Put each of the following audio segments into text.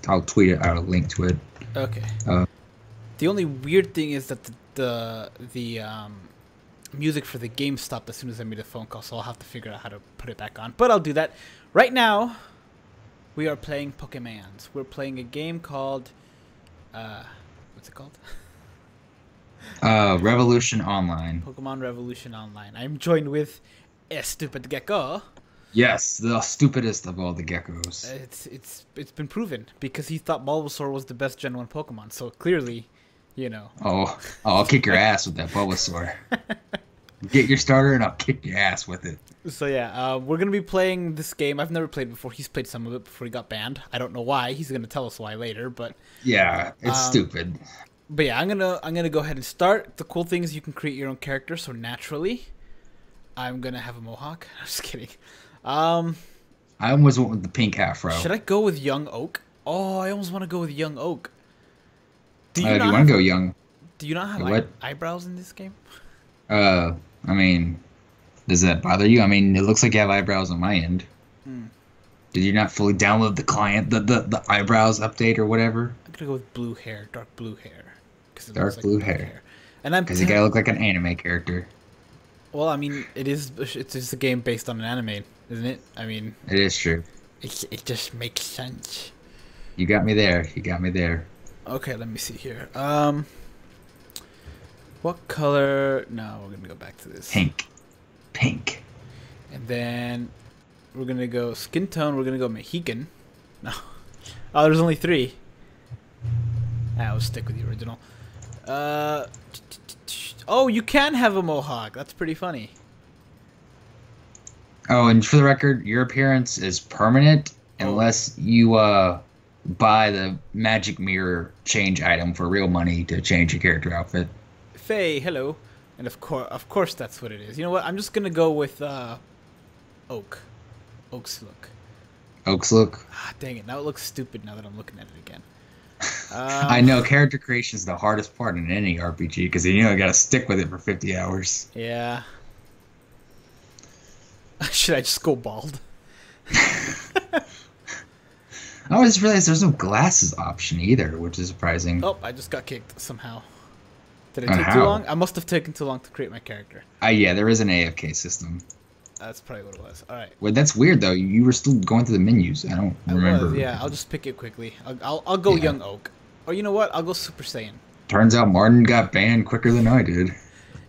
I'll tweet it out a link to it. Okay. Uh, The only weird thing is that the music for the game stopped as soon as I made a phone call, so I'll have to figure out how to put it back on. But I'll do that. Right now, we are playing Pokemons. We're playing a game called... what's it called? Revolution Online. Pokemon Revolution Online. I'm joined with AStupidGecko. Yes, the stupidest of all the geckos. It's been proven because he thought Bulbasaur was the best Gen 1 Pokemon. So clearly, you know. Oh, I'll kick your ass with that Bulbasaur. Get your starter and I'll kick your ass with it. So yeah, we're gonna be playing this game. I've never played before. He's played some of it before he got banned. I don't know why. He's gonna tell us why later, but yeah, it's stupid. But yeah, I'm gonna go ahead and start. The cool thing is you can create your own character. So naturally, I'm gonna have a mohawk. I'm just kidding. I almost went with the pink afro. Should I go with Young Oak? Oh, I almost want to go with Young Oak. Do you want to go young? Do you not have eyebrows in this game? I mean, does that bother you? I mean, it looks like you have eyebrows on my end. Did you not fully download the client, the eyebrows update or whatever? I'm gonna go with blue hair, dark blue hair. Dark blue hair. And I'm because you gotta look like an anime character. Well, I mean, it's just a game based on an anime, isn't it? I mean, it is true. It just makes sense. You got me there. You got me there. Okay, let me see here. What color? No, we're gonna go back to this. Pink. Pink. And then we're gonna go skin tone. We're gonna go Mohican. No. Oh, there's only 3. I'll stick with the original. Oh, you can have a mohawk. That's pretty funny. Oh, and for the record, your appearance is permanent unless you buy the magic mirror change item for real money to change your character outfit. Faye, hello. And of course that's what it is. You know what? I'm just gonna go with Oak. Oak's look. Oak's look? Ah, dang it. Now it looks stupid now that I'm looking at it again. I know character creation is the hardest part in any RPG because you gotta stick with it for 50 hours. Yeah. Should I just go bald? I just realized there's no glasses option either, which is surprising. Oh, I just got kicked somehow. Did it take too long? I must have taken too long to create my character. Yeah, there is an AFK system. That's probably what it was. All right. Well, that's weird though. You were still going through the menus. I don't remember. Yeah, I'll just pick it quickly. I'll go Young Oak. Or you know what? I'll go Super Saiyan. Turns out Martin got banned quicker than I did.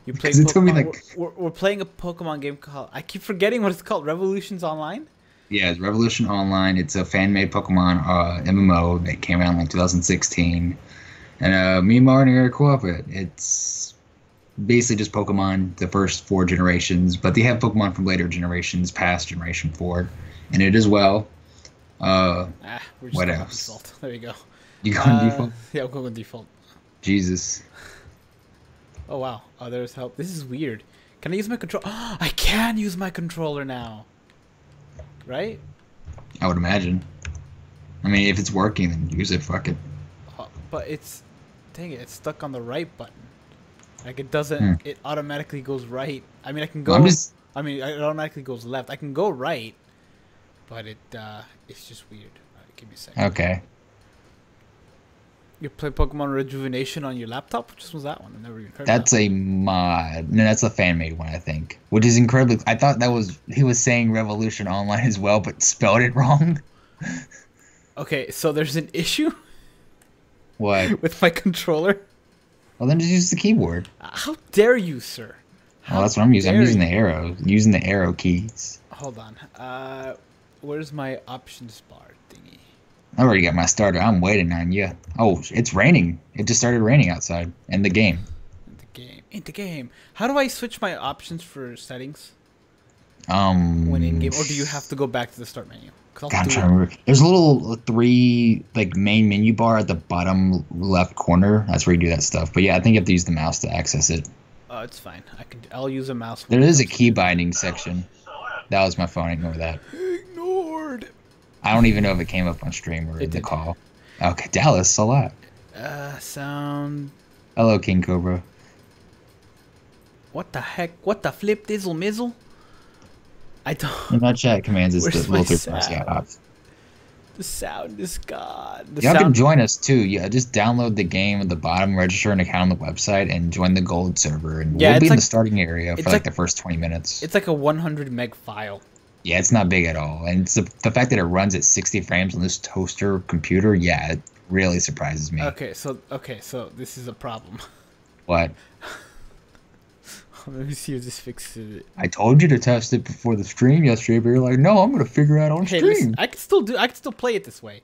You played Pokemon. We're playing a Pokemon game called. I keep forgetting what it's called. Revolutions Online. Yeah, it's Revolution Online. It's a fan-made Pokemon MMO that came out in like 2016, and me and Martin are cool with it. It's basically just Pokemon, the first 4 generations, but they have Pokemon from later generations, past Generation 4, in it as well. We're just what going else? Default. There you go. You go on default? Yeah, I'll go with default. Jesus. Oh wow. Oh, there's help. This is weird. Can I use my control? I can use my controller now. Right? I would imagine. I mean, if it's working, then use it. Fuck it. But it's... Dang it, it's stuck on the right button. Like, it doesn't... It automatically goes right. I mean, I can go... I mean, it automatically goes left. I can go right, but it's just weird. Alright, give me a second. Okay. You play Pokemon Rejuvenation on your laptop? Which was that one? I've never even heard of That's a mod. No, that's a fan-made one, I think. Which is incredibly... I thought that was... He was saying Revolution Online as well, but spelled it wrong. Okay, so there's an issue? What? With my controller? Well, then just use the keyboard. How dare you, sir? Well, that's what I'm using. I'm using the arrow. Using the arrow keys. Hold on. Where's my options bar thingy? I already got my starter. I'm waiting on you. Oh, it's raining. It just started raining outside. In the game. In the game. How do I switch my options for settings? When in game, or do you have to go back to the start menu? God, I'm trying to remember. There's a little 3 main menu bar at the bottom left corner. That's where you do that stuff. But yeah, I think you have to use the mouse to access it. Oh, it's fine. I'll use a mouse. There is a key binding section. That was my phone. Ignore that. Ignored. I don't even know if it came up on stream or the call. Okay, Dallas, a lot. Sound. Hello, King Cobra. What the heck? What the flip dizzle mizzle? I don't. In my chat commands is the Where's my little sound? The sound is gone. Y'all can join us too. Yeah, just download the game at the bottom, register an account on the website, and join the gold server. And we'll be in the starting area for like the first 20 minutes. It's like a 100 meg file. Yeah, it's not big at all. And it's the fact that it runs at 60 frames on this toaster computer, yeah, it really surprises me. Okay, so this is a problem. What? Let me see if this fixes it. I told you to test it before the stream yesterday, but you're like, no, I'm gonna figure it out on stream. Listen, I can still play it this way.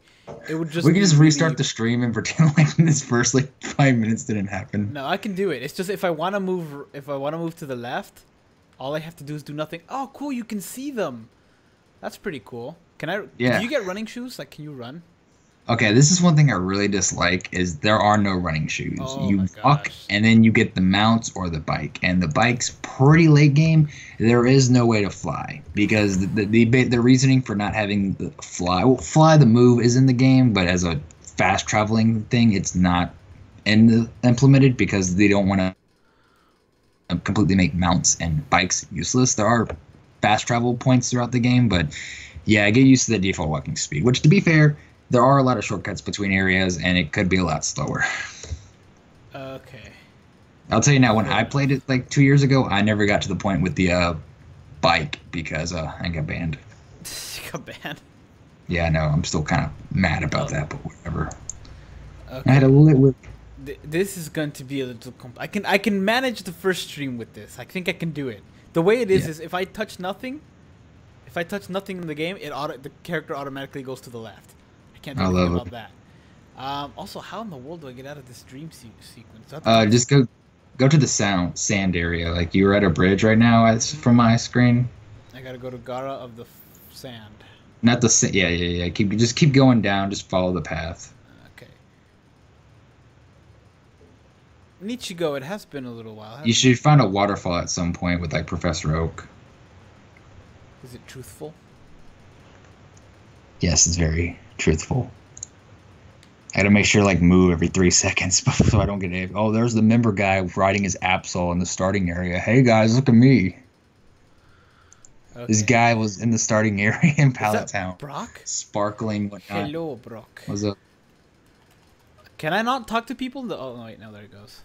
It would just we can just restart the stream and pretend like this first like 5 minutes didn't happen. No, I can do it. It's just if I wanna move to the left, all I have to do is do nothing. Oh, cool! You can see them. That's pretty cool. Can I? Yeah. Do you get running shoes? Like, can you run? Okay, this is one thing I really dislike is there are no running shoes. You walk and then you get the mounts or the bike. And the bike's pretty late game. There is no way to fly because the reasoning for not having the fly the move is in the game, but as a fast traveling thing, it's not implemented because they don't want to completely make mounts and bikes useless. There are fast travel points throughout the game, but yeah, get used to the default walking speed, which to be fair, there are a lot of shortcuts between areas, and it could be a lot slower. Okay. I'll tell you now, when I played it like 2 years ago, I never got to the point with the bike because I got banned. You got banned? Yeah, no, I'm still kind of mad about that, but whatever. Okay. I had a little... This is going to be a little... I can manage the first stream with this. I think I can do it. The way it is if I touch nothing... If I touch nothing in the game, the character automatically goes to the left. Can't do anything about that. Also, how in the world do I get out of this dream sequence? Just go to the sand area. Like you're at a bridge right now from my screen. I gotta go to Gara of the Sand. Not the sand. Yeah. Keep going down. Just follow the path. Okay. Nichigo, it has been a little while. You should find a waterfall at some point with like Professor Oak. Is it truthful? Yes, it's very truthful. I gotta make sure like move every 3 seconds so I don't get it. Oh, there's the member guy riding his Absol in the starting area. Hey guys, look at me. Okay. This guy was in the starting area in Pallet Town. Brock? Sparkling whatnot. Hello, Brock. What's up? Can I not talk to people? Oh, no, wait, no, there it goes.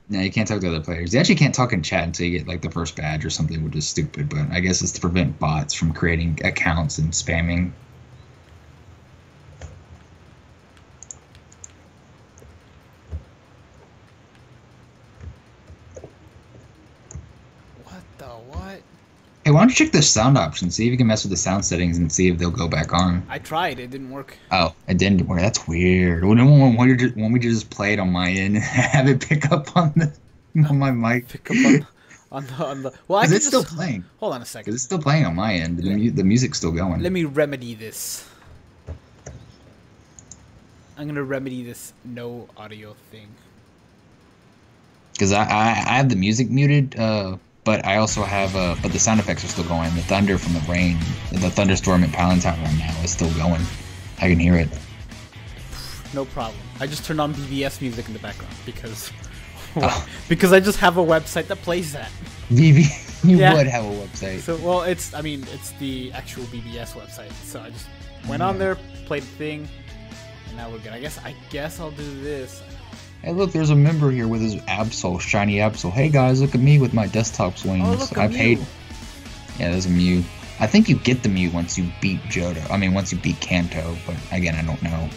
No, you can't talk to other players. You actually can't talk in chat until you get like the first badge or something, which is stupid, but I guess it's to prevent bots from creating accounts and spamming. Hey, why don't you check the sound options? See if you can mess with the sound settings and see if they'll go back on. I tried. It didn't work. Oh, it didn't work. That's weird. When we just play it on my end and have it pick up on my mic. Pick up on the. Well, I can it's still playing. Hold on a second. It's still playing on my end. The music's still going. Let me remedy this. I'm gonna remedy this no audio thing. Because I have the music muted. But I also have, but the sound effects are still going. The thunder from the rain, the thunderstorm at Pallet Town right now is still going. I can hear it. No problem. I just turned on BBS music in the background because I just have a website that plays that. You would have a website. So it's the actual BBS website. So I just went on there, played the thing, and now we're good. I guess I'll do this. Hey, look, there's a member here with his Absol, shiny Absol. Hey, guys, look at me with my desktop swings. Oh, look, I paid. Yeah, there's a Mew. I think you get the Mew once you beat Johto. I mean, once you beat Kanto, but again, I don't know.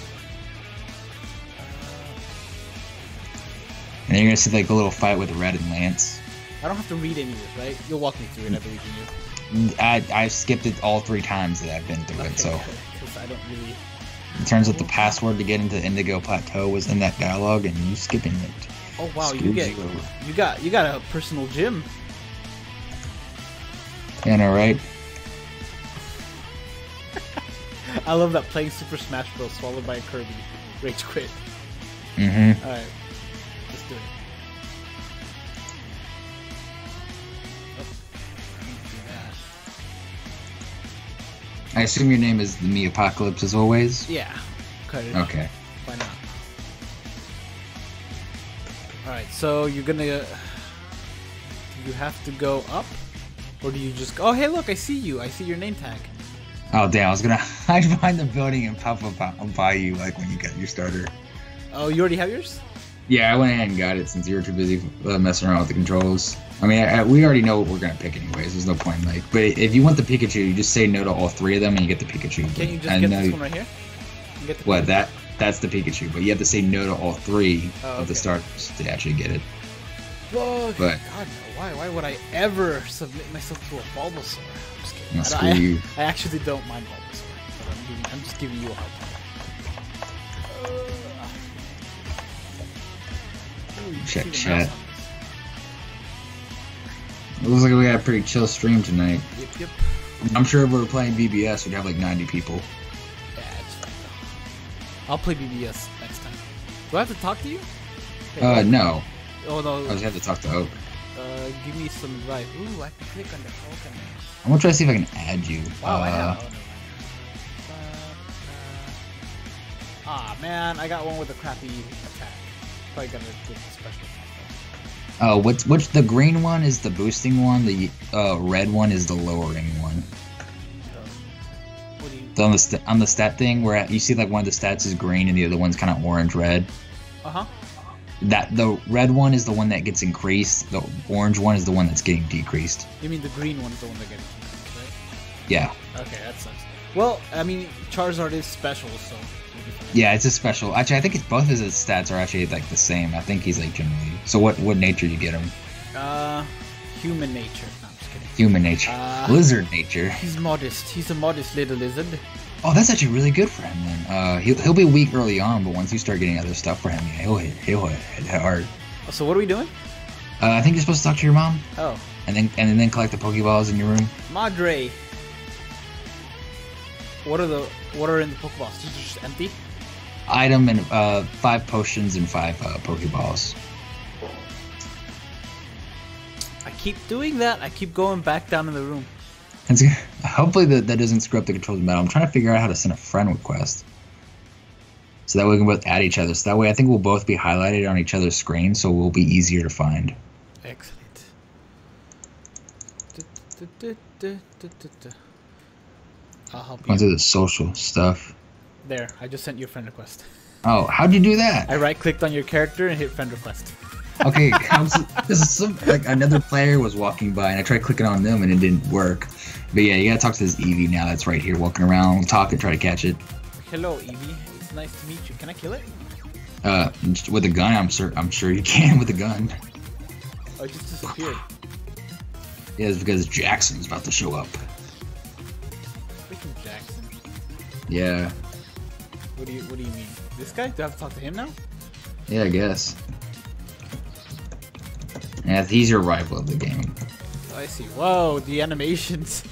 And then you're going to see, like, a little fight with Red and Lance. I don't have to read any of it, right? You'll walk me through it, I believe in you. I skipped it all 3 times that I've been through it, so. Because I don't really... It turns out the password to get into Indigo Plateau was in that dialogue, and you skipping it. Oh wow, you got a personal gym. Yeah, no, right? I love that playing Super Smash Bros. Followed by a Kirby. Rage quit. Mm-hmm. All right, let's do it. I assume your name is the Me Apocalypse as always? Yeah. Okay. Why not? Alright, so you're gonna... Do you have to go up? Or do you just... Oh, hey, look, I see you. I see your name tag. Oh damn! I was gonna hide behind the building and pop up by you like when you got your starter. Oh, you already have yours? Yeah, I went ahead and got it since you were too busy messing around with the controls. I mean, we already know what we're gonna pick anyways. There's no point like. But if you want the Pikachu, you just say no to all three of them and you get the Pikachu. Can you just get this one right here? Get the what? That's the Pikachu, but you have to say no to all three of the starters to actually get it. Whoa, but God, no. Why would I ever submit myself to a Bulbasaur? I'm just kidding. Screw you. I actually don't mind Bulbasaur, but I'm just giving you a hard time. Check chat. It looks like we had a pretty chill stream tonight. Yep. I'm sure if we were playing BBS, we'd have like 90 people. Yeah, it's fine. I'll play BBS next time. Do I have to talk to you? No. Oh no. I just have to talk to Oak. Give me some advice. Ooh, I can click on the Pokemon. I'm gonna try to see if I can add you. Wow, I have. Man, I got one with a crappy attack. Probably gotta get the special attack. Oh, which the green one is the boosting one, the red one is the lowering one. What do you... On the stat thing, where you see like one of the stats is green and the other one's kind of orange-red. That the red one is the one that gets increased. The orange one is the one that's getting decreased. You mean the green one is the one that gets increased, right? Yeah. Okay, that sucks. Well, I mean, Charizard is special, so... Yeah, it's a special. Actually, I think both of his stats are actually like the same. I think he's like generally. So what nature you get him? Human nature. No, I'm just kidding. Human nature. Lizard nature. He's modest. He's a modest little lizard. Oh, that's actually really good for him then. He'll be weak early on, but once you start getting other stuff for him, yeah, he'll hit hard. So what are we doing? I think you're supposed to talk to your mom. Oh. And then collect the Pokeballs in your room. Madre. What are in the Pokeballs? Just empty? Item and 5 potions and 5 Pokeballs. I keep doing that. I keep going back down in the room. Hopefully that doesn't screw up the controls better. I'm trying to figure out how to send a friend request. So that way we can both add each other. So that way I think we'll both be highlighted on each other's screen, so we'll be easier to find. Excellent. I'll help you. Onto the social stuff. There, I just sent you a friend request. Oh, how'd you do that? I right-clicked on your character and hit friend request. Okay, like another player was walking by and I tried clicking on them and it didn't work. But yeah, you gotta talk to this Eevee now that's right here walking around. We'll talk and try to catch it. Hello, Eevee. It's nice to meet you. Can I kill it? With a gun, I'm sure you can with a gun. Oh, it just disappeared. Yeah, it's because Jackson's about to show up. Freaking Jackson. Yeah. What do you mean? This guy? Do I have to talk to him now? Yeah, I guess. Yeah, he's your rival of the game. Oh, I see. Whoa, the animations.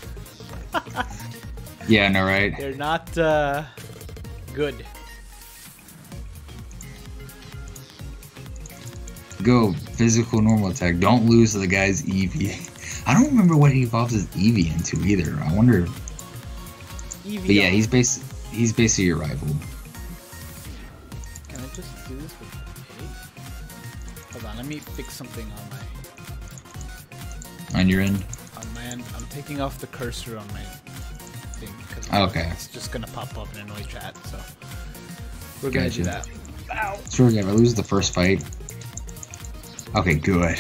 Yeah, no, right? They're not good. Go physical normal attack. Don't lose to the guy's Eevee. I don't remember what he evolves his Eevee into either. I wonder. Eevee. But yeah, he's basically your rival. Can I just do this with pig? Hold on, let me fix something on my. On your end. On my end, I'm taking off the cursor on my thing because it's just gonna pop up and annoy chat. So we're gonna do that. Ow. Sure, yeah. If I lose the first fight. Okay, good.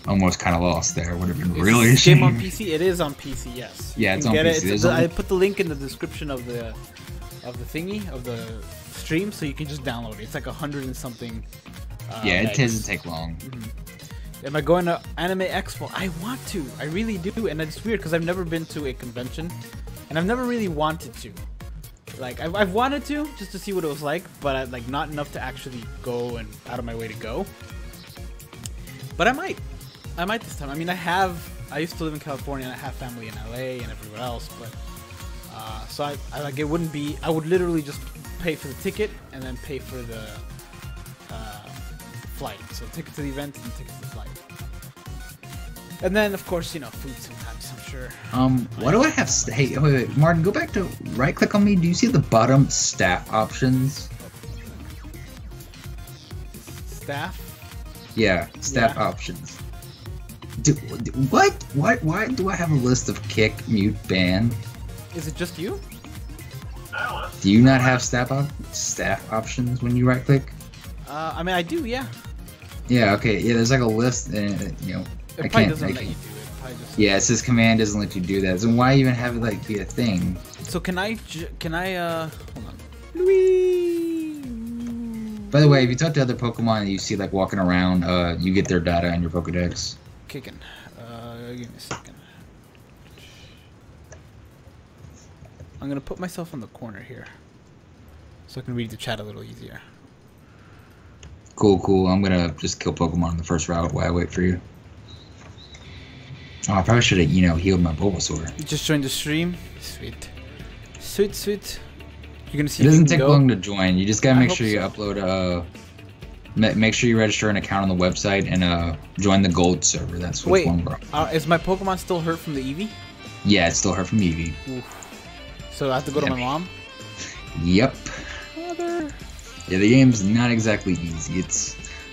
Almost kind of lost there. Would have been really a shame. Game on PC? It is on PC, yes. Yeah, it's on PC. I put the link in the description of the thingy of the stream, so you can just download it. It's like 100 and something. Yeah, it doesn't take long. Mm-hmm. Am I going to Anime Expo? I want to. I really do, and it's weird because I've never been to a convention, and I've never really wanted to. Like I've wanted to just to see what it was like, but like not enough to actually go and out of my way to go. But I might this time. I mean, I used to live in California and I have family in LA and everywhere else, but so I like it wouldn't be. I would literally just pay for the ticket and then pay for the flight. So ticket to the event and ticket to the flight. And then of course, food sometimes, I'm sure. What do I have? Hey, wait, Martin, go back to right click on me. Do you see the bottom staff options? Staff? Yeah, staff options. What? Why do I have a list of kick, mute, ban? Is it just you? Do you not have staff options when you right click? I mean, I do, yeah. Yeah, okay. Yeah, there's like a list, and you know, It I probably can't doesn't make let it. you do it. It probably just... Yeah, it says command doesn't let you do that. So why even have it like be a thing? So can I hold on. Louis. By the way, if you talk to other Pokemon and you see like walking around, you get their data in your Pokedex. Kicking. Give me a second. I'm gonna put myself on the corner here, so I can read the chat a little easier. Cool, cool. I'm gonna just kill Pokemon in the first route while I wait for you. Oh, I probably should have, you know, healed my Bulbasaur. You just joined the stream. Sweet. Sweet, sweet. You're gonna see It if you doesn't can take go. long to join. You just gotta I make hope sure you so. upload make sure you register an account on the website and join the gold server. That's what's Wait, one, bro. is my Pokemon still hurt from the Eevee? Yeah, it's still her from Eevee. Oof. So I have to go to my mom? Yep. Mother. Yeah, the game's not exactly easy.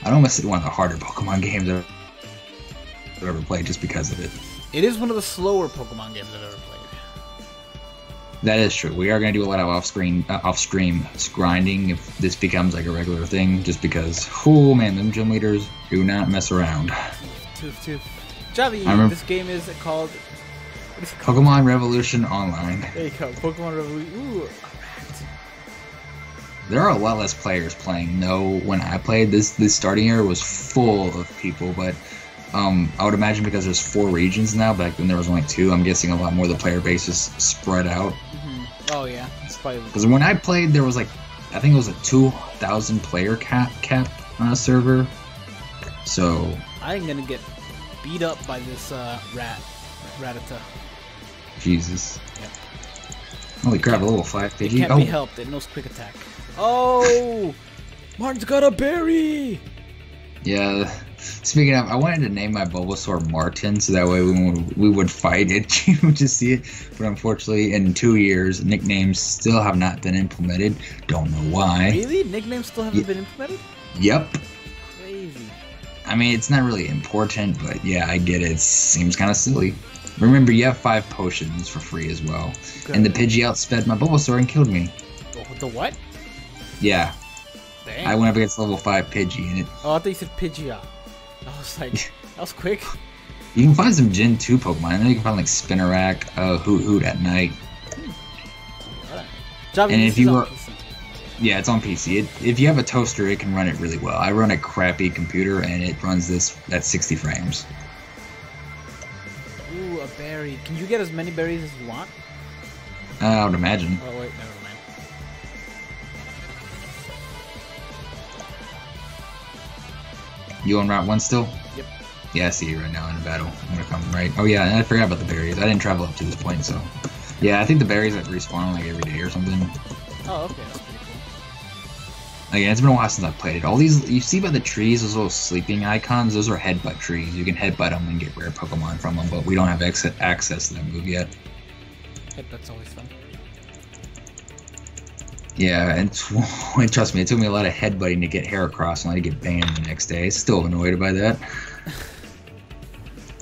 I'd almost say one of the harder Pokemon games I've ever played just because of it. It is one of the slower Pokemon games I've ever played. That is true. We are going to do a lot of off-stream grinding if this becomes like a regular thing, just because, oh man, them gym leaders do not mess around. Toof. Javi, this game is called... What is it called? Pokemon Revolution Online. There you go, Pokemon Revolution. Ooh, alright. There are a lot less players playing. No, when I played, this starting area was full of people, but I would imagine because there's 4 regions now, back then there was only 2, I'm guessing a lot more of the player base is spread out. Oh yeah, it's probably... Because when I played, there was like, I think it was a 2,000 player cap on a server. So I'm gonna get beat up by this Rattata. Jesus. Yep. Holy crap, a level 5 It Pidgey. can't be helped, it knows quick attack. Oh! Martin's got a berry! Yeah. Speaking of, I wanted to name my Bulbasaur Martin, so that way we would fight it, you know, to see it. But unfortunately, in 2 years, nicknames still have not been implemented. Don't know why. Really? Nicknames still haven't been implemented? Yep. Crazy. I mean, it's not really important, but yeah, I get it. It seems kind of silly. Remember, you have 5 potions for free as well. Good. And the Pidgey outsped my Bulbasaur and killed me. The what? Yeah. Dang. I went up against level 5 Pidgey, and it... Oh, I thought you said Pidgeot. I was like, that was quick. You can find some Gen 2 Pokemon. I know you can find like Spinarak, Hoot at night. Javi, And this if you is on were... PC. Yeah, it's on PC. If you have a toaster, it can run it really well. I run a crappy computer, and it runs this at 60 frames. Ooh, a berry. Can you get as many berries as you want? I would imagine. Oh, wait, never mind. You on Route 1 still? Yep. Yeah, I see you right now in a battle. I'm gonna come right. Oh yeah, and I forgot about the berries. I didn't travel up to this point, so... Yeah, I think the berries like respawn like every day or something. Oh, okay, that's pretty cool. Again, it's been a while since I've played it. All these, you see by the trees, those little sleeping icons, those are headbutt trees. You can headbutt them and get rare Pokemon from them, but we don't have access to that move yet. Headbutt's always fun. Yeah, and trust me, it took me a lot of headbutting to get Heracross, and I had to get banned the next day. Still annoyed by that.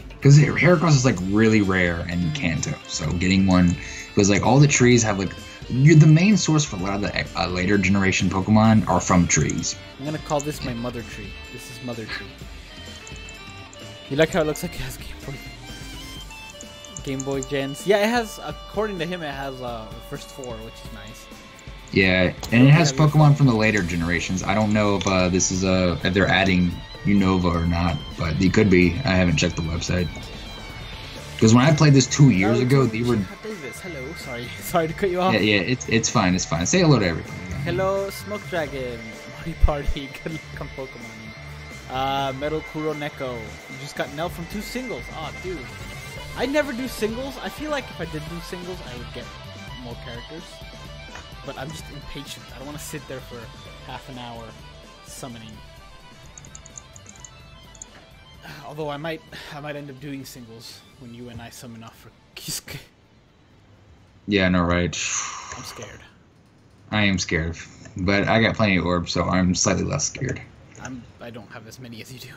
Because Heracross is like really rare in Kanto, so getting one, because like all the trees have like, the main source for a lot of the later generation Pokemon are from trees. I'm gonna call this my mother tree. This is mother tree. You like how it looks like it has Game Boy Gens? Yeah, it has, according to him, it has the first 4, which is nice. Yeah, and it has Pokemon from the later generations. I don't know if this is if they're adding Unova or not, but they could be. I haven't checked the website. Because when I played this 2 years ago, they were... Davis, hello. Sorry to cut you off. Yeah, it's fine, it's fine. Say hello to everybody. Hello, Smoke Dragon, Party Party, good luck on Pokemon. Metal Kuro Neko. You just got nailed from 2 singles. Aw, dude. I never do singles. I feel like if I did do singles, I would get more characters. But I'm just impatient. I don't want to sit there for half an hour summoning. Although I might end up doing singles when you and I summon off for Kisuke. Yeah, no, right. I'm scared. I am scared, but I got plenty of orbs, so I'm slightly less scared. I don't have as many as you do.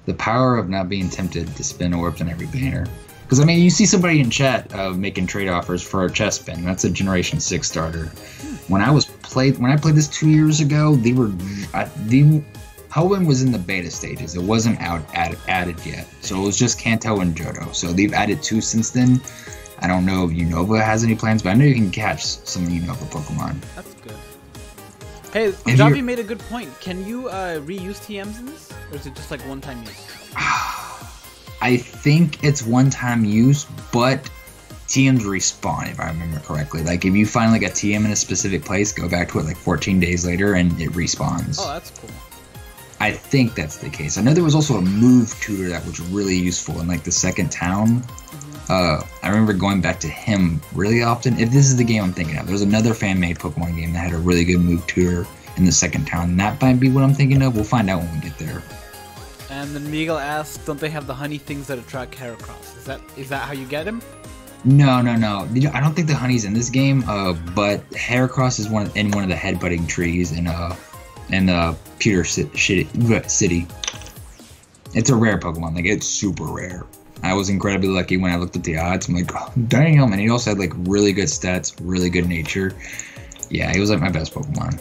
The power of not being tempted to spin orbs on every banner. Because I mean, you see somebody in chat making trade offers for a chest spin. That's a Generation 6 starter. When I played this 2 years ago, Hoenn was in the beta stages. It wasn't added yet, so it was just Kanto and Johto. So they've added 2 since then. I don't know if Unova has any plans, but I know you can catch some Unova Pokemon. That's good. Hey, Javi made a good point. Can you reuse TMs in this, or is it just like one-time use? I think it's one-time use, but TMs respawn, if I remember correctly. Like, if you find like a TM in a specific place, go back to it like 14 days later, and it respawns. Oh, that's cool. I think that's the case. I know there was also a move tutor that was really useful in like the second town. I remember going back to him really often. If this is the game I'm thinking of, there's another fan-made Pokemon game that had a really good move tutor in the second town. And that might be what I'm thinking of. We'll find out when we get there. And then Miguel asks, don't they have the honey things that attract Heracross? Is that how you get him? No. I don't think the honey's in this game. But Heracross is in one of the headbutting trees in Pewter City. It's a rare Pokemon. Like, it's super rare. I was incredibly lucky when I looked at the odds. I'm like, oh, damn. And he also had like really good stats, really good nature. Yeah, he was like my best Pokemon.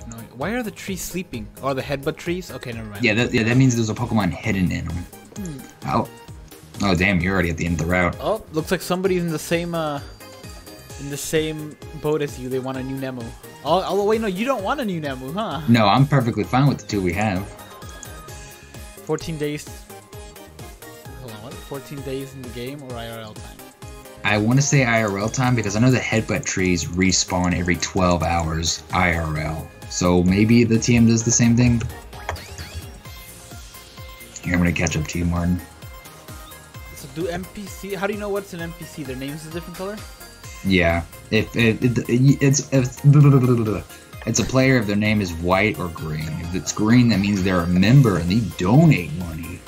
No, why are the trees sleeping? Or the headbutt trees? Okay, never mind. Yeah, that means there's a Pokemon hidden in them. Oh, damn! You're already at the end of the route. Oh, looks like somebody's in the same boat as you. They want a new Nemu. Oh, wait, no, you don't want a new Nemu, huh? No, I'm perfectly fine with the 2 we have. 14 days. 14 days in the game or IRL time? I want to say IRL time because I know the headbutt trees respawn every 12 hours IRL. So maybe the TM does the same thing. Here, I'm going to catch up to you, Martin. So do NPC... How do you know what's an NPC? Their name's a different color? Yeah. It's a player if their name is white or green. If it's green, that means they're a member and they donate money.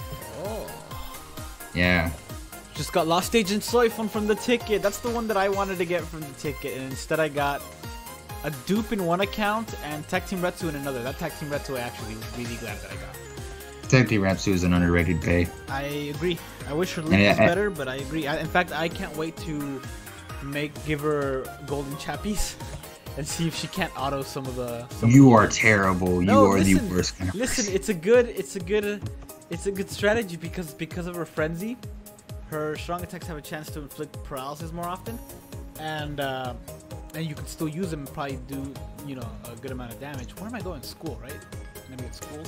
Yeah. Just got Lost Agent Soifon from the ticket. That's the one that I wanted to get from the ticket. And instead I got a dupe in one account and Tag Team Retsu in another. That Tag Team Retsu I actually was really glad that I got. Tag Team Retsu is an underrated pay. I agree. I wish her link was better, but I agree. In fact, I can't wait to give her golden chappies and see if she can't auto some of the... You are terrible. You are the worst kind of person. Listen, it's a good strategy because of her frenzy, her strong attacks have a chance to inflict paralysis more often, and you can still use them and probably do a good amount of damage. Where am I going? School, right? I'm gonna be at school,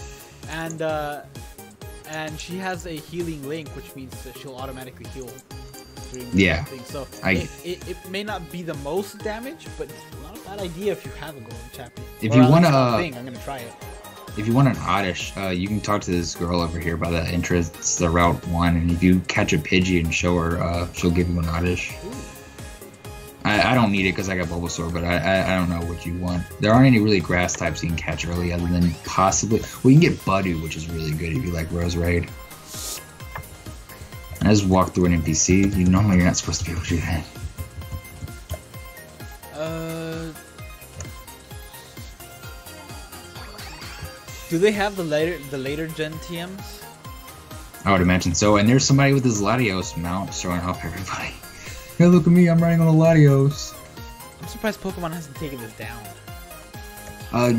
and she has a healing link, which means that she'll automatically heal. Yeah. Thing. So it may not be the most damage, but it's not a bad idea if you have a golden chappy. If you want to, I'm gonna try it. If you want an oddish, you can talk to this girl over here by the entrance. It's the Route 1, and if you catch a Pidgey and show her, she'll give you an oddish. I don't need it because I got Bulbasaur, but I don't know what you want. There aren't any really grass types you can catch early other than possibly... Well, you can get Budew, which is really good if you like Rose Raid. I just walked through an NPC. Normally you're not supposed to be able to do that. Do they have the later gen TMs? I would imagine so. And there's somebody with his Latios mount showing off everybody. Hey, look at me! I'm riding on a Latios. I'm surprised Pokemon hasn't taken this down.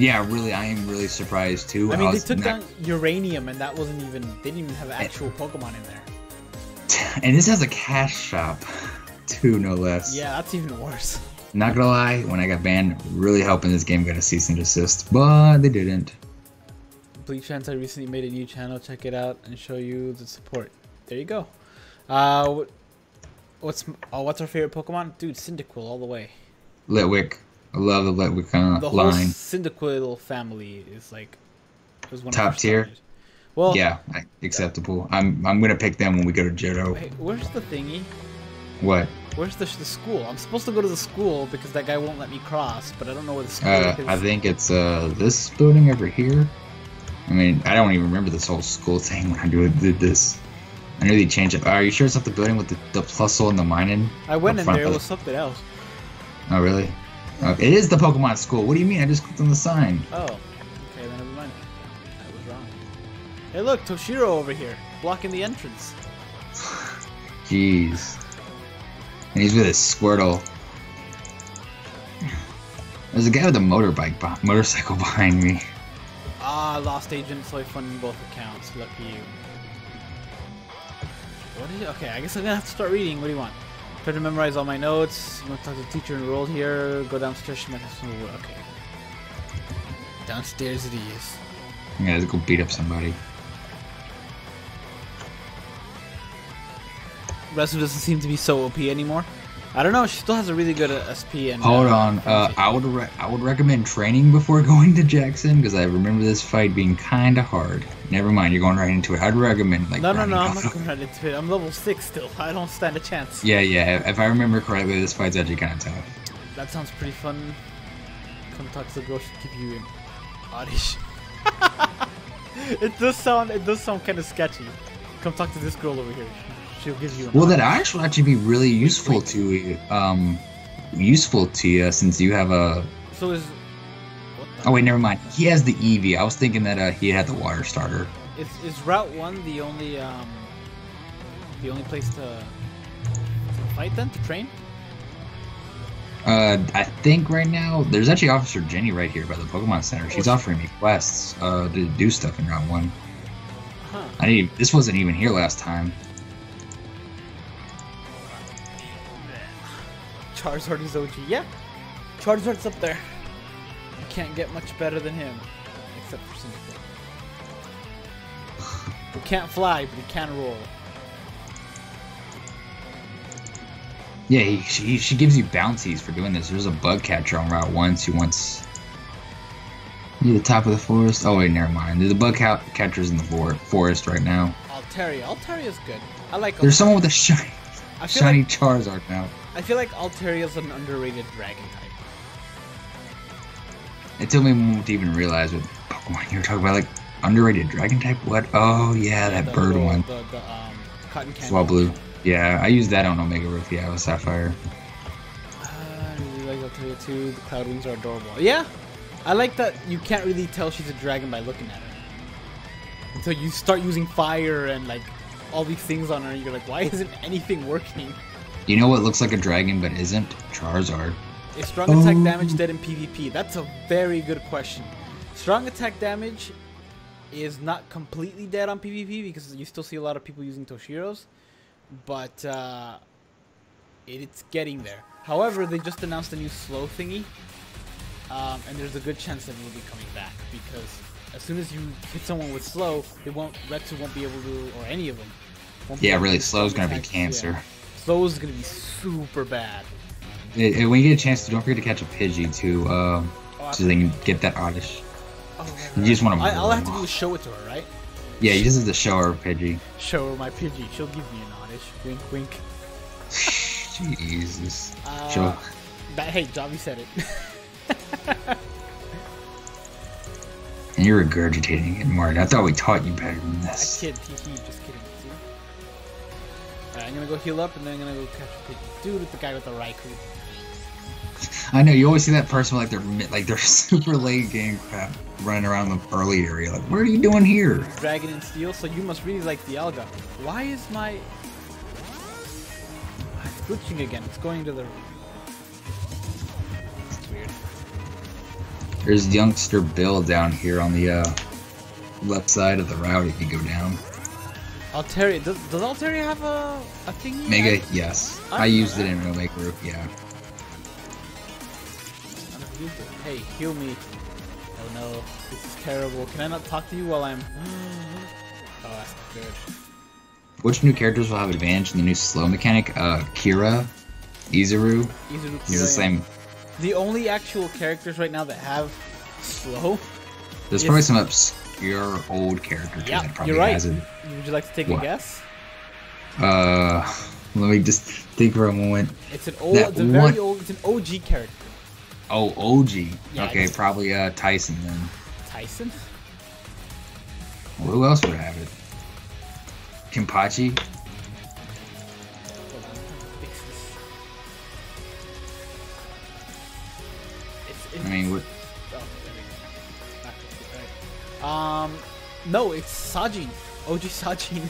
Yeah, really, I am really surprised too. I mean, they took down Uranium, and that wasn't even... They didn't even have actual Pokemon in there. And this has a cash shop, too, no less. Yeah, that's even worse. Not gonna lie, when I got banned, really helping this game get a cease and desist, but they didn't. Bleach Chance, I recently made a new channel. Check it out and show you the support. There you go. What's our favorite Pokemon? Dude, Cyndaquil all the way. Litwick. I love the Litwick line. The whole Cyndaquil family is like... Was one top tier? Well, yeah, acceptable. I'm gonna pick them when we go to Johto. Wait, where's the thingy? What? Where's the school? I'm supposed to go to the school because that guy won't let me cross, but I don't know where the school is. I think it's this building over here. I mean, I don't even remember this whole school thing when I did this. I knew they changed it. Are you sure it's not the building with the Plusle and the mining? I went in there. It was something else. Oh, really? It is the Pokemon school. What do you mean? I just clicked on the sign. Oh. Okay, then never mind. I was wrong. Hey, look, Toshiro over here, blocking the entrance. Jeez. And he's with his Squirtle. There's a guy with a motorcycle behind me. Ah, lost agent, so I funded both accounts. Lucky you. What is it? Okay, I guess I'm gonna have to start reading. What do you want? Try to memorize all my notes. I'm gonna talk to the teacher enrolled here. Go downstairs. Okay. Downstairs it is. Yeah, let's go beat up somebody. Resu doesn't seem to be so OP anymore. I don't know. She still has a really good SP. And hold on. I would recommend training before going to Jackson because I remember this fight being kind of hard. Never mind, you're going right into it. I'd recommend like. No, I'm not going right into it. I'm level 6 still. I don't stand a chance. Yeah. If I remember correctly, this fight's actually kind of tough. That sounds pretty fun. Come talk to the girl. She'll give you an audition. It does sound kind of sketchy. Come talk to this girl over here. She'll give you. Well, that actually be really useful to you. Since you have a. So is. Oh wait, never mind. He has the Eevee. I was thinking that he had the water starter. Is Route 1 the only place to fight then, to train? I think right now there's actually Officer Jenny right here by the Pokemon Center. She's offering me quests to do stuff in Route 1. Huh. This wasn't even here last time. Charizard is OG. Yeah, Charizard's up there. You can't get much better than him, except for Cyndaquil. He can't fly, but he can roll. Yeah, she gives you bounties for doing this. There's a bug catcher on Route 1 who wants near the top of the forest. Oh wait, never mind. There's a bug catcher's in the forest right now. Altaria's good. I like. There's someone with a shiny Charizard now. I feel like Altaria's an underrated dragon type. It took me a moment to even realize what Pokemon you were talking about. Like underrated dragon type. What? Oh yeah, that bird one. The cotton candy. Swablu. Yeah, I used that on Omega Ruth. Yeah, with Sapphire. I really like Altaria too. The cloud wings are adorable. Yeah, I like that you can't really tell she's a dragon by looking at her. Until you start using fire and like all these things on her, and you're like, why isn't anything working? You know what looks like a dragon but isn't? Charizard. Is strong attack damage dead in PvP? That's a very good question. Strong attack damage is not completely dead on PvP because you still see a lot of people using Toshiros. But it's getting there. However, they just announced a new slow thingy, and there's a good chance that it will be coming back because as soon as you hit someone with slow, Retsu won't be able to, or any of them. Yeah, really, slow's gonna be cancer. Yeah. Slow is gonna be super bad. When you get a chance to, don't forget to catch a Pidgey too, so they can get that oddish. Oh, you just want to. All I have to do is show it to her, right? Yeah, you just have to show her Pidgey. Show her my Pidgey. She'll give me an oddish. Wink, wink. Jesus. Hey, Javi said it. And you're regurgitating it, Martin. I thought we taught you better than this. I kid, just kidding. See? Alright, I'm gonna go heal up and then I'm gonna go catch a Pidgey. Dude, with the guy with the Raikou. I know, you always see that person like they're super late game crap running around the early area. Like, what are you doing here? Dragon and Steel, so you must really like Dialga. Why is my... It's glitching again. It's going to the... It's weird. There's youngster Bill down here on the left side of the route if you go down. Altaria, does Altaria have a thingy? Mega, yes. I used it in Omega Group, yeah. Hey, heal me. Oh no, this is terrible. Can I not talk to you while I'm... Oh, that's not good. Which new characters will have advantage in the new slow mechanic? Kira, Izuru. He's the same. The only actual characters right now that have slow... There's probably some obscure old character too that probably has it. Would you like to take a guess? Let me just think for a moment. It's an old, it's an OG character. Oh, OG. Yeah, okay, probably Tyson then. Tyson? Well, who else would have it? Kimpachi? I mean, what? No, it's Sajin. OG Sajin.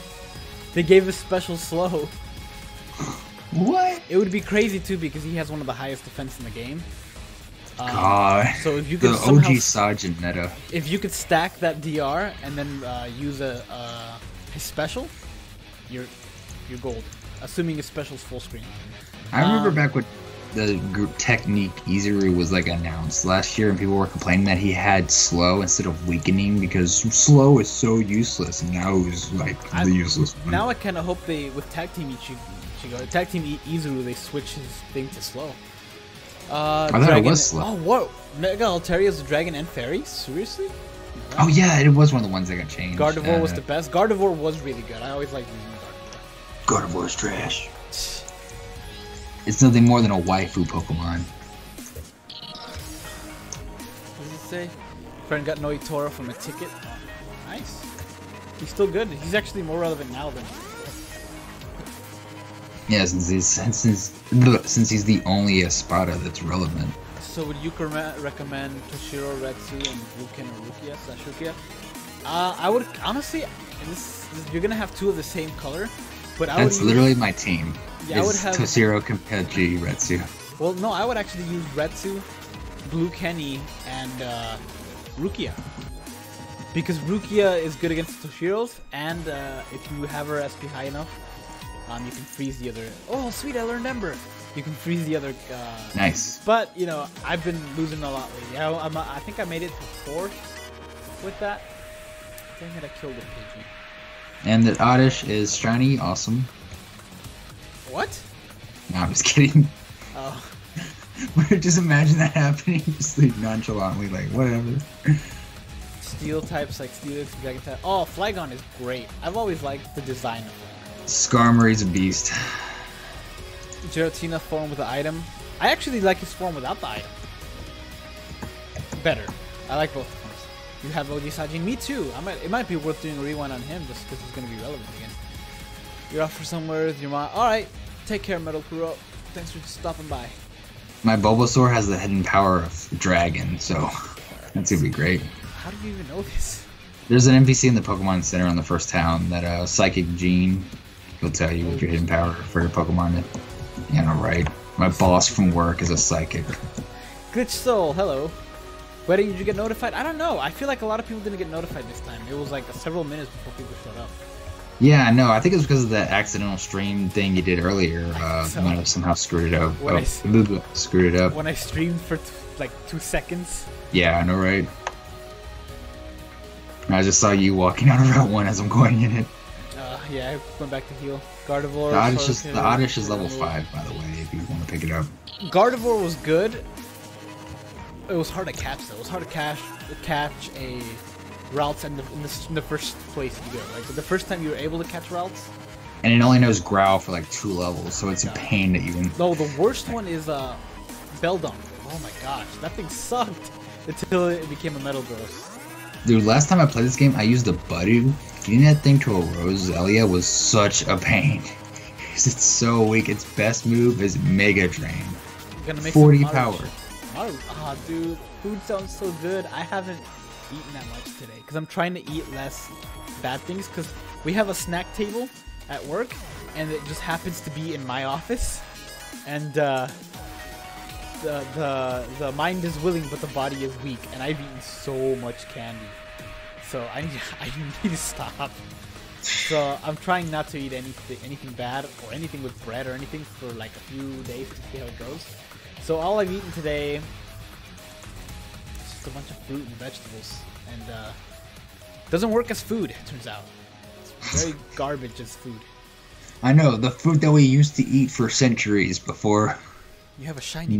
They gave a special slow. What? It would be crazy too because he has one of the highest defense in the game. God. So if you could The somehow, OG Sajin meta. if you could stack that DR and then use his special, you're gold. Assuming his special's full screen. I remember back when the technique Izuru was like announced last year, and people were complaining that he had slow instead of weakening because slow is so useless, and now he's like the useless one. Now I kind of hope they with tag team tag team Izuru they switch his thing to slow. I thought it was slow. Oh, whoa! Mega Altaria is a dragon and fairy? Seriously? Oh yeah, it was one of the ones that got changed. Gardevoir was the best. Gardevoir was really good. I always liked using Gardevoir. Gardevoir's trash. It's nothing more than a waifu Pokemon. What does it say? Friend got Noitora from a ticket. Oh, nice. He's still good. He's actually more relevant now than. Yeah, since he's the only Espada that's relevant. So would you recommend Toshiro, Retsu, and Ruken or Rukia/Rukia? I would honestly. You're gonna have two of the same color, but That's literally my team. Yeah, I would have Toshiro, Kenji, Retsu. Well, no, I would actually use Retsu, Blue Kenny, and Rukia. Because Rukia is good against Toshiro's, and if you have her SP high enough, you can freeze the other. Oh, sweet! I learned Ember. You can freeze the other. Nice. But you know, I've been losing a lot lately. I think I made it to 4th with that. Dang it! I killed a Pidgey. And the Oddish is shiny, awesome. What? No, I'm just kidding. Oh. Just imagine that happening, just like nonchalantly, like whatever. Steel types like Steelix, Dragon type. Oh, Flygon is great. I've always liked the design of it. Skarmory's a beast. Giratina form with the item. I actually like his form without the item. Better. I like both forms. You have OG Sajin. Me too. It might be worth doing a rewind on him just because he's going to be relevant again. You're off for somewhere with your mom. Alright. Take care, Metal Kuro. Thanks for stopping by. My Bulbasaur has the hidden power of Dragon, so that's going to be great. How do you even know this? There's an NPC in the Pokemon Center on the first town that Psychic Gene will tell you what your hidden power for your Pokemon is. Yeah, no, right. My boss from work is a psychic. Glitch Soul, hello. Why did you get notified? I don't know. I feel like a lot of people didn't get notified this time. It was like several minutes before people showed up. Yeah, no, I think it was because of that accidental stream thing you did earlier. Might have somehow screwed it up. Screwed it up. When I streamed for like 2 seconds. Yeah, I know, right? I just saw you walking out of Route 1 as I'm going in it. Yeah, I went back to heal. Gardevoir. The Oddish is level 5, by the way, if you want to pick it up. Gardevoir was good. It was hard to catch, though. It was hard to catch a Ralts in the first place you go. Like, the first time you were able to catch Ralts. And it only knows Growl for like 2 levels, so it's a pain that you can... No, the worst one is Beldum. Oh my gosh, that thing sucked until it became a Metal Burst. Dude, last time I played this game, I used a Budu. Getting that thing to a Roselia was such a pain. Because it's so weak. Its best move is Mega Drain. 40 power. Ah, dude, food sounds so good. I haven't eaten that much today because I'm trying to eat less bad things. Because we have a snack table at work, and it just happens to be in my office. And the mind is willing, but the body is weak. And I've eaten so much candy. So I need to stop. So I'm trying not to eat anything bad or anything with bread or anything for like a few days to see how it goes. So all I've eaten today is just a bunch of fruit and vegetables, and doesn't work as food. It turns out it's very garbage as food. I know, the food that we used to eat for centuries before. You have a shiny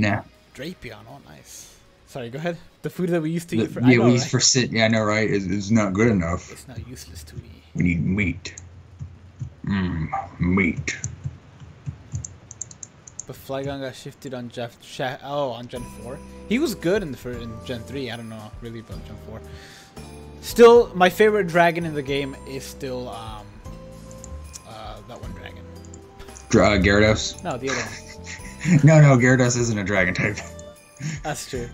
Drapion. Oh, nice. Sorry, go ahead. The food that we used to eat for... Yeah, we used for... Yeah, I know, right? It's not good enough. It's not useless to me. We need meat. Meat. But Flygon got shifted on on Gen 4. He was good in Gen 3. I don't know really about Gen 4. Still, my favorite dragon in the game is still that one dragon. Gyarados? No, the other one. No, Gyarados isn't a dragon type. That's true.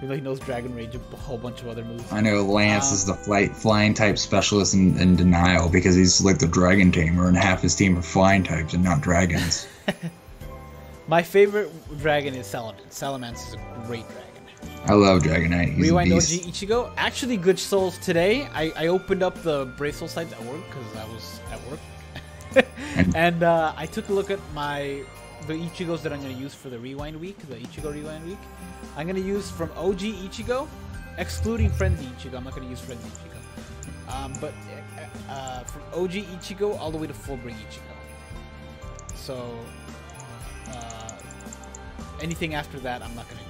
Even though he knows Dragon Rage, a whole bunch of other moves. I know Lance is the flying type specialist in denial because he's like the dragon tamer, and half his team are flying types and not dragons. My favorite dragon is Salamence. Salamence is a great dragon. I love Dragonite. He's Rewind a OG beast. Ichigo. Actually, Glitch Souls today. I opened up the Brave Souls site at work because I was at work, and I took a look at the Ichigos that I'm going to use for the Rewind week, the Ichigo Rewind week. I'm going to use from OG Ichigo, excluding Frenzy Ichigo. I'm not going to use Frenzy Ichigo, but from OG Ichigo all the way to Fullbring Ichigo. So anything after that, I'm not going to do.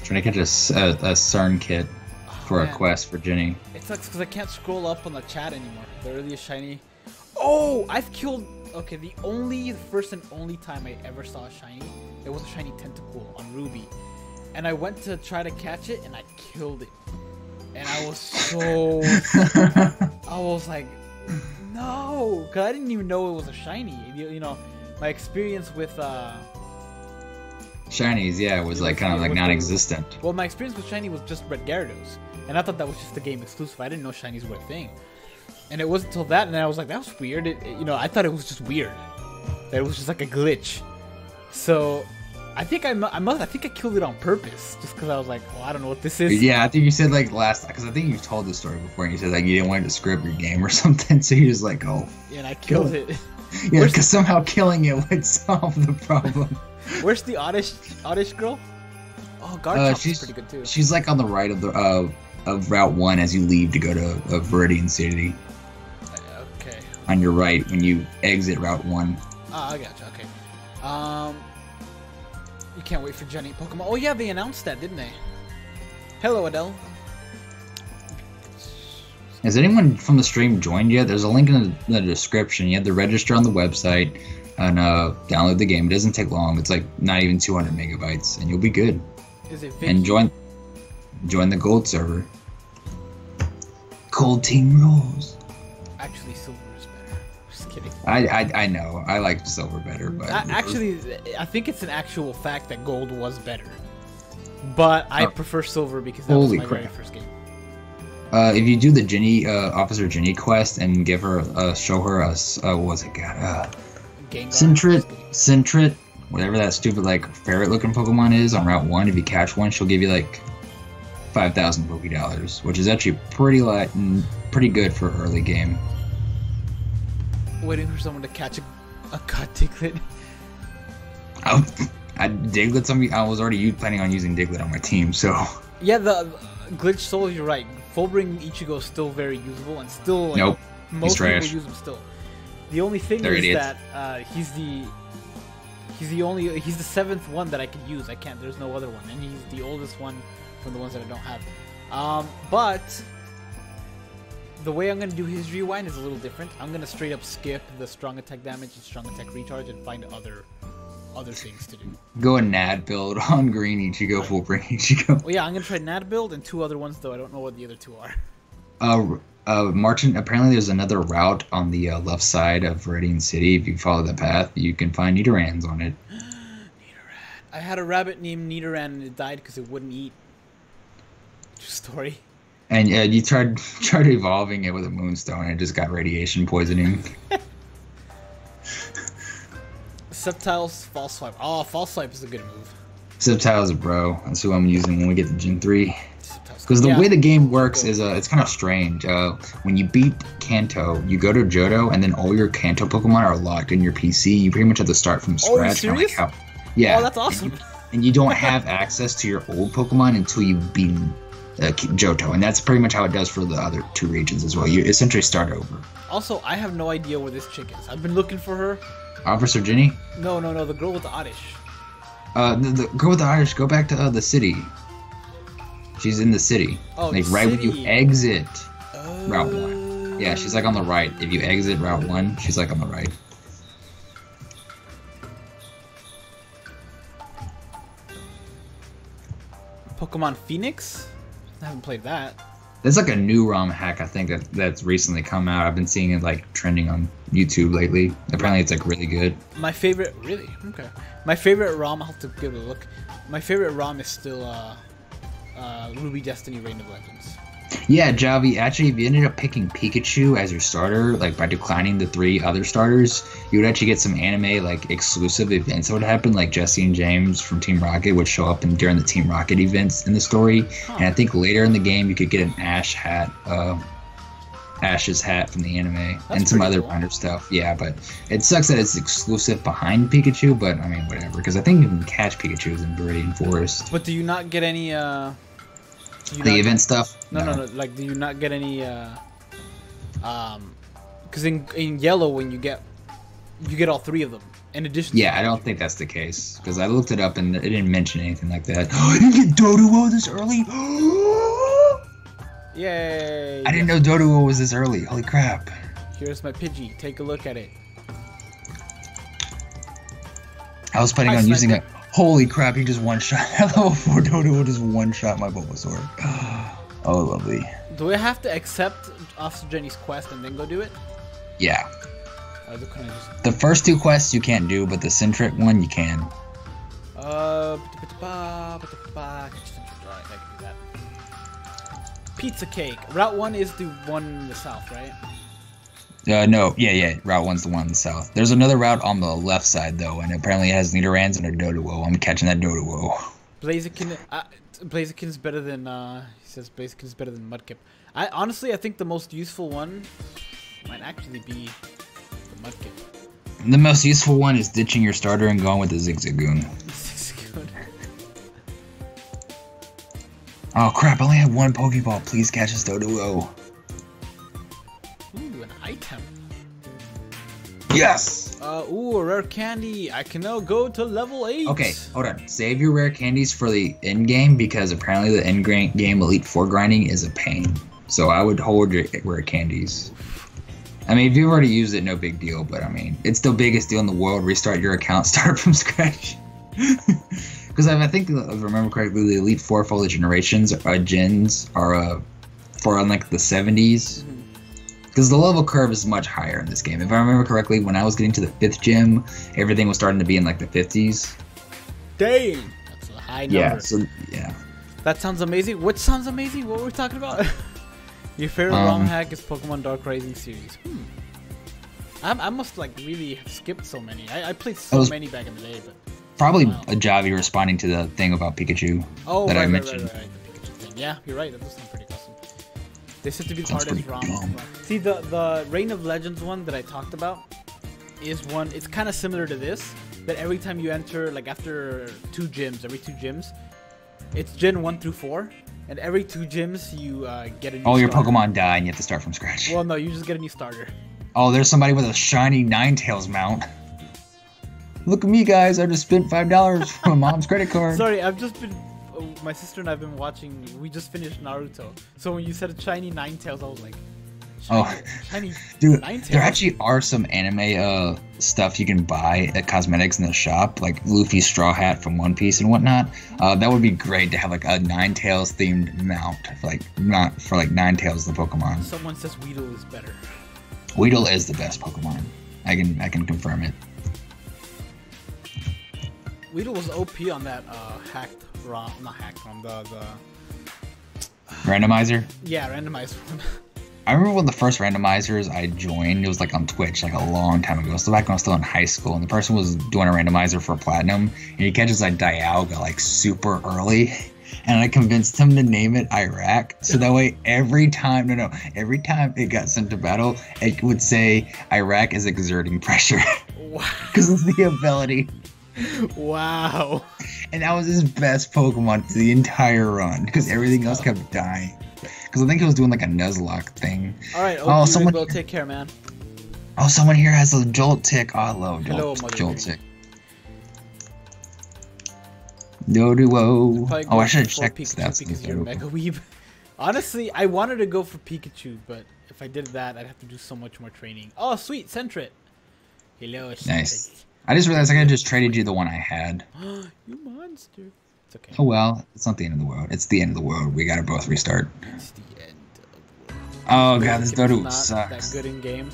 Trying to catch a CERN kit for a quest for Jenny. It sucks because I can't scroll up on the chat anymore. The earliest shiny. Oh, I've killed. Okay, the first and only time I ever saw a shiny, it was a shiny Tentacool on Ruby, and I went to try to catch it and I killed it, and I was so. I was like, no, because I didn't even know it was a shiny. You know, my experience with. Shinies, yeah, was like kind of like non-existent. Well, my experience with shiny was just Red Gyarados, and I thought that was just a game exclusive. I didn't know shinies were a thing, and it wasn't until that, and I was like, that was weird. I thought it was just weird, that it was just like a glitch. So, I think I think I killed it on purpose, just because I was like, well, I don't know what this is. Yeah, I think you said like because I think you've told this story before, and you said like you didn't want to script your game or something, so you just like, oh. Yeah, and I killed it. Yeah, because somehow killing it would solve the problem. Where's the oddish girl? Oh, Garchomp is pretty good too. She's like on the right of the of Route 1 as you leave to go to Viridian City. Okay. On your right when you exit Route 1. Ah, I gotcha. Okay. You can't wait for Jenny Pokemon. Oh yeah, they announced that, didn't they? Hello, Adele. Has anyone from the stream joined yet? There's a link in the description. You have to register on the website and download the game. It doesn't take long. It's like not even 200 megabytes, and you'll be good. Is it Vicky? And join the gold server. Gold team rules. Actually, silver is better. Just kidding. I know. I like silver better, but actually, I think it's an actual fact that gold was better. But I prefer silver because that was my very first game. If you do the Jenny, Officer Jenny quest and give her, show her us, what was it, Sentret, whatever that stupid, like, ferret-looking Pokemon is on Route 1, if you catch one, she'll give you, like, 5,000 Pokédollars, which is actually pretty good for early game. Waiting for someone to catch a god Diglett. I was already planning on using Diglett on my team, so... Yeah, the Glitch Soul, you're right. Fullbring Ichigo is still very usable, and still, like, nope, most people use him still. The only thing is that he's the 7th one that I could use. I can't. There's no other one, and he's the oldest one from the ones that I don't have. But the way I'm gonna do his rewind is a little different. I'm gonna straight up skip the strong attack damage and strong attack recharge and find other things to do. Go a Nad build on Green Ichigo, Fullbring Ichigo. Well, yeah, I'm gonna try Nad build and 2 other ones, though I don't know what the other 2 are. Marching. Apparently, there's another route on the left side of Viridian City. If you follow the path, you can find Nidorans on it. Nidoran. I had a rabbit named Nidoran, and it died because it wouldn't eat. True story. And you tried evolving it with a Moonstone, and it just got radiation poisoning. Sceptile's False Swipe. Oh, False Swipe is a good move. Sceptile's a bro. That's who I'm using when we get to Gen 3. Because the way the game works is it's kind of strange. When you beat Kanto, you go to Johto, and then all your Kanto Pokemon are locked in your PC. You pretty much have to start from scratch. Oh, are you serious? Yeah. Oh, that's awesome. And you don't have access to your old Pokemon until you've beaten Johto, and that's pretty much how it does for the other 2 regions as well. You essentially start over. Also, I have no idea where this chick is. I've been looking for her. Officer Jenny? No, the girl with the oddish. The girl with the oddish, go back to the city. She's in the city. Oh, like right when you exit Route 1. Yeah, she's like on the right. If you exit Route 1, she's like on the right. Pokemon Phoenix? I haven't played that. There's like a new ROM hack I think that's recently come out. I've been seeing it like trending on YouTube lately. Apparently, it's like really good. My favorite, really? Okay. My favorite ROM, I'll have to give it a look. My favorite ROM is still Ruby Destiny Reign of Legends. Yeah, Javi, actually, if you ended up picking Pikachu as your starter, like by declining the 3 other starters, you would actually get some anime like exclusive events that would happen, like Jesse and James from Team Rocket would show up during the Team Rocket events in the story. Huh. And I think later in the game you could get an Ash hat, Ash's hat from the anime. That's and some other cool. Random stuff. Yeah, but it sucks that it's exclusive behind Pikachu, but I mean, whatever, because I think you can catch Pikachus in Viridian Forest. But do you not get any the event stuff? No. Like, do you not get any? Because in yellow, when you get all 3 of them in addition. Yeah, I don't think that's the case because I looked it up and it didn't mention anything like that. Oh, you get Doduo this early? Yay! I didn't know Doduo was this early. Holy crap! Here's my Pidgey. Take a look at it. I was planning on using it. Holy crap, he just one-shot. At level 4 Doduo just one-shot my Bulbasaur. Oh, lovely. Do I have to accept Officer Jenny's quest and then go do it? Yeah. The first 2 quests you can't do, but the Centric one you can. I can do that. Pizza cake. Route 1 is the one in the south, right? No, yeah. Route 1's the one in the south. There's another route on the left side, though, and apparently it has Nidorans and a Doduo. I'm catching that Doduo. Blaziken's better than, he says Blaziken's better than Mudkip. Honestly, I think the most useful one might actually be the Mudkip. The most useful one is ditching your starter and going with the Zigzagoon. Zigzagoon. Oh, crap, I only have 1 Pokeball. Please catch this Doduo. Ooh, an item. Yes! Ooh, a rare candy. I can now go to level 8. Okay, hold on. Save your rare candies for the end game because apparently the end game Elite 4 grinding is a pain. So I would hold your rare candies. I mean, if you've already used it, no big deal. But I mean, it's the biggest deal in the world. Restart your account, start from scratch. Because I think, if I remember correctly, the Elite 4 Foliage Generations gens are for like the 70s. Because the level curve is much higher in this game. If I remember correctly, when I was getting to the 5th gym, everything was starting to be in like the 50s. Dang! That's a high number. Yeah, so, yeah. That sounds amazing. What sounds amazing? What were we talking about? Your favorite ROM hack is Pokemon Dark Rising series. I must like really have skipped so many. I played so many back in the day, but probably a Javi responding to the thing about Pikachu that I mentioned. Right. The Pikachu thing. Yeah, you're right. That does sound pretty awesome. They said to be the hardest ROM. See, the Reign of Legends one that I talked about is one. It's kind of similar to this. That every time you enter, like after every 2 gyms, it's Gen 1 through 4. And every 2 gyms, you get a new starter. Your Pokemon die and you have to start from scratch. Well, no, you just get a new starter. Oh, there's somebody with a shiny Ninetales mount. Look at me, guys. I just spent $5 from my mom's credit card. Sorry, I've just been... my sister and I have been watching... We just finished Naruto. So when you said a shiny Ninetales, I was like... Shiny dude, Ninetales. There actually are some anime stuff you can buy at cosmetics in the shop, like Luffy's straw hat from One Piece and whatnot. That would be great to have like a Ninetales themed mount, not for like Ninetales the Pokemon. Someone says Weedle is better. Weedle is the best Pokemon. I can confirm it. Weedle was OP on that hacked ROM, not hacked ROM, the randomizer. Yeah, randomized one. I remember one of the first randomizers I joined, it was like on Twitch like a long time ago. So back when I was still in high school, and the person was doing a randomizer for Platinum, and he catches like Dialga like super early, and I convinced him to name it Iraq. So that way every time it got sent to battle, it would say Iraq is exerting pressure. Wow. Because it's the ability. Wow. And that was his best Pokemon the entire run, because everything else kept dying. Because I think he was doing like a Nuzlocke thing. Alright, someone will take care, man. Oh, someone here has a Jolt Tick. Oh, I love Jolt Tick. Doduo. Oh, I should have checked stats because you're a Mega Weeb. Honestly, I wanted to go for Pikachu, but if I did that, I'd have to do so much more training. Oh, sweet, Sentret. Hello, Sentret. Nice. I just realized I could just traded you the one I had. You monster. It's okay. Oh well, it's not the end of the world. It's the end of the world. We gotta both restart. It's the end of the world. Oh god, this Doduo sucks. That good in game.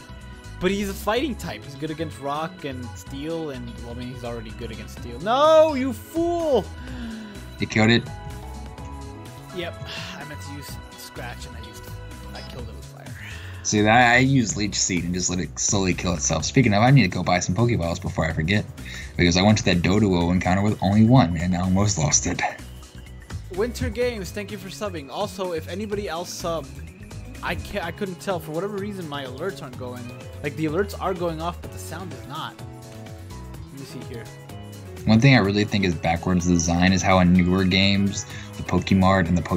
But he's a fighting type. He's good against rock and steel, and well, I mean, he's already good against steel. No, you fool! You killed it? Yep, I meant to use Scratch, and I killed it with fire. See, I use Leech Seed and just let it slowly kill itself. Speaking of, I need to go buy some Pokeballs before I forget. Because I went to that Doduo encounter with only one, and I almost lost it. Winter Games, thank you for subbing. Also, if anybody else subbed, I couldn't tell. For whatever reason, my alerts aren't going. Like, the alerts are going off, but the sound is not. Let me see here. One thing I really think is backwards design is how in newer games, the Pokemart and the